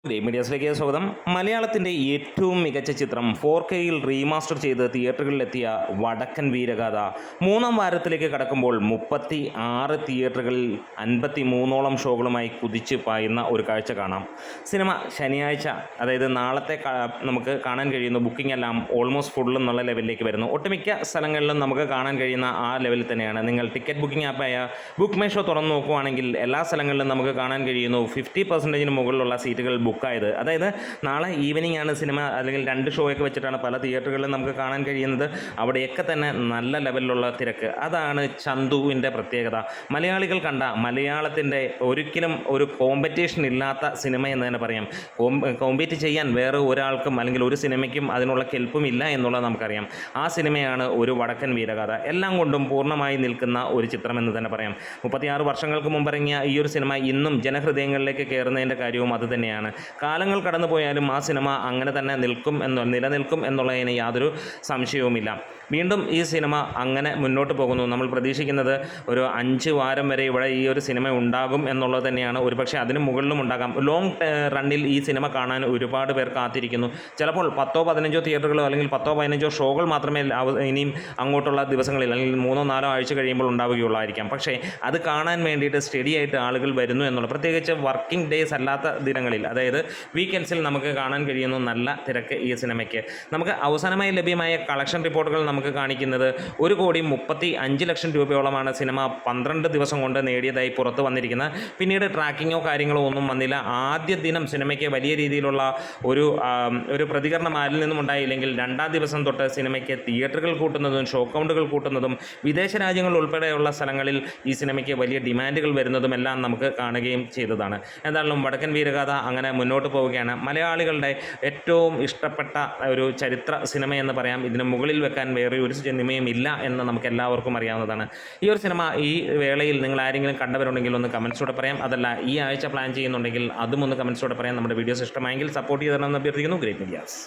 മീഡിയാസിലേക്ക് സ്വാഗതം. മലയാളത്തിൻ്റെ ഏറ്റവും മികച്ച ചിത്രം 4Kയിൽ റീമാസ്റ്റർ ചെയ്ത് തിയേറ്ററുകളിലെത്തിയ വടക്കൻ വീരഗാഥ മൂന്നാം വാരത്തിലേക്ക് കടക്കുമ്പോൾ 36 തിയേറ്ററുകളിൽ 53ഓളം ഷോകളുമായി കുതിച്ച് പായുന്ന ഒരു കാഴ്ച കാണാം. സിനിമ ശനിയാഴ്ച, അതായത് നാളത്തെ നമുക്ക് കാണാൻ കഴിയുന്നു. ബുക്കിംഗ് എല്ലാം ഓൾമോസ്റ്റ് ഫുൾ എന്നുള്ള ലെവലിലേക്ക് വരുന്നു. ഒട്ടുമിക്ക സ്ഥലങ്ങളിലും നമുക്ക് കാണാൻ കഴിയുന്ന ആ ലെവലിൽ തന്നെയാണ്. നിങ്ങൾ ടിക്കറ്റ് ബുക്കിംഗ് ആപ്പായ ബുക്ക് മൈ ഷോ തുറന്നു നോക്കുവാണെങ്കിൽ എല്ലാ സ്ഥലങ്ങളിലും നമുക്ക് കാണാൻ കഴിയുന്നു 50% മുകളിലുള്ള സീറ്റുകൾ ബുക്കായത്. അതായത് നാളെ ഈവനിങ് ആണ് സിനിമ, അല്ലെങ്കിൽ 2 ഷോയൊക്കെ വെച്ചിട്ടാണ് പല തിയേറ്ററുകളിലും നമുക്ക് കാണാൻ കഴിയുന്നത്. അവിടെയൊക്കെ തന്നെ നല്ല ലെവലിലുള്ള തിരക്ക്. അതാണ് ചന്തുവിൻ്റെ പ്രത്യേകത. മലയാളികൾ കണ്ട മലയാളത്തിൻ്റെ ഒരിക്കലും ഒരു കോമ്പറ്റീഷൻ ഇല്ലാത്ത സിനിമ എന്ന് തന്നെ പറയാം. കോമ്പീറ്റ് ചെയ്യാൻ വേറെ ഒരാൾക്കും അല്ലെങ്കിൽ ഒരു സിനിമയ്ക്കും അതിനുള്ള കെൽപ്പും ഇല്ല എന്നുള്ളത് നമുക്കറിയാം. ആ സിനിമയാണ് ഒരു വടക്കൻ വീരഗാഥ. എല്ലാം കൊണ്ടും പൂർണ്ണമായി നിൽക്കുന്ന ഒരു ചിത്രം എന്ന് തന്നെ പറയാം. 36 വർഷങ്ങൾക്ക് മുമ്പിറങ്ങിയ ഈ ഒരു സിനിമ ഇന്നും ജനഹൃദയങ്ങളിലേക്ക് കയറുന്നതിൻ്റെ കാര്യവും അത് തന്നെയാണ്. കാലങ്ങൾ കടന്നു പോയാലും ആ സിനിമ അങ്ങനെ തന്നെ നിലനിൽക്കും എന്നുള്ളതിന് യാതൊരു സംശയവുമില്ല. വീണ്ടും ഈ സിനിമ അങ്ങനെ മുന്നോട്ട് പോകുന്നു. നമ്മൾ പ്രതീക്ഷിക്കുന്നത് ഒരു 5 വാരം വരെ ഇവിടെ ഈ ഒരു സിനിമ ഉണ്ടാകും എന്നുള്ളത് തന്നെയാണ്. ഒരുപക്ഷെ അതിന് മുകളിലും ഉണ്ടാകാം. ലോങ് റണ്ണിൽ ഈ സിനിമ കാണാൻ ഒരുപാട് പേർ കാത്തിരിക്കുന്നു. ചിലപ്പോൾ 10-15 തിയേറ്ററുകളോ അല്ലെങ്കിൽ 10-15 ഷോകൾ മാത്രമേ ഇനിയും അങ്ങോട്ടുള്ള ദിവസങ്ങളിൽ അല്ലെങ്കിൽ 3-4 ആഴ്ച കഴിയുമ്പോൾ ഉണ്ടാവുകയുള്ളായിരിക്കാം. പക്ഷേ അത് കാണാൻ വേണ്ടിയിട്ട് സ്റ്റഡി ആയിട്ട് ആളുകൾ വരുന്നു എന്നുള്ള, പ്രത്യേകിച്ച് വർക്കിംഗ് ഡേയ്സ് അല്ലാത്ത ദിനങ്ങളിൽ, അതായത് വീക്കെൻഡ്സിൽ നമുക്ക് കാണാൻ കഴിയുന്നു നല്ല തിരക്ക് ഈ സിനിമയ്ക്ക്. നമുക്ക് അവസാനമായി ലഭ്യമായ കളക്ഷൻ റിപ്പോർട്ടുകൾ നമുക്ക് കാണിക്കുന്നത് 1,35,00,000 രൂപയോളമാണ് സിനിമ 12 ദിവസം കൊണ്ട് നേടിയതായി പുറത്ത് വന്നിരിക്കുന്നത്. പിന്നീട് ട്രാക്കിങ്ങോ കാര്യങ്ങളോ ഒന്നും വന്നില്ല. ആദ്യ ദിനം സിനിമയ്ക്ക് വലിയ രീതിയിലുള്ള ഒരു പ്രതികരണം ആരിൽ നിന്നും ഉണ്ടായില്ലെങ്കിൽ 2ാം ദിവസം തൊട്ട് സിനിമയ്ക്ക് തിയേറ്ററുകൾ കൂട്ടുന്നതും ഷോ കൗണ്ടുകൾ കൂട്ടുന്നതും വിദേശ രാജ്യങ്ങൾ ഉൾപ്പെടെയുള്ള സ്ഥലങ്ങളിൽ ഈ സിനിമയ്ക്ക് വലിയ ഡിമാൻഡുകൾ വരുന്നതുമെല്ലാം നമുക്ക് കാണുകയും ചെയ്തതാണ്. എന്തായാലും വടക്കൻ വീരഗാഥ അങ്ങനെ മുന്നോട്ട് പോവുകയാണ്. മലയാളികളുടെ ഏറ്റവും ഇഷ്ടപ്പെട്ട ഒരു ചരിത്ര സിനിമയെന്ന് പറയാം. ഇതിന് മുകളിൽ വെക്കാൻ വേറെ ഒരു സിനിമയും ഇല്ല എന്ന് നമുക്ക് എല്ലാവർക്കും അറിയാവുന്നതാണ്. ഈ ഒരു സിനിമ ഈ വേളയിൽ നിങ്ങൾ ആരെങ്കിലും കണ്ടവരുണ്ടെങ്കിൽ ഒന്ന് കമൻസിലൂടെ പറയാം. അതല്ല ഈ ആഴ്ച പ്ലാൻ ചെയ്യുന്നുണ്ടെങ്കിൽ അതും ഒന്ന് കമൻസിലൂടെ പറയാം. നമ്മുടെ വീഡിയോസ് ഇഷ്ടമായെങ്കിൽ സപ്പോർട്ട് ചെയ്ത് തരണമെന്ന് അഭ്യർത്ഥിക്കുന്നു. Great medias.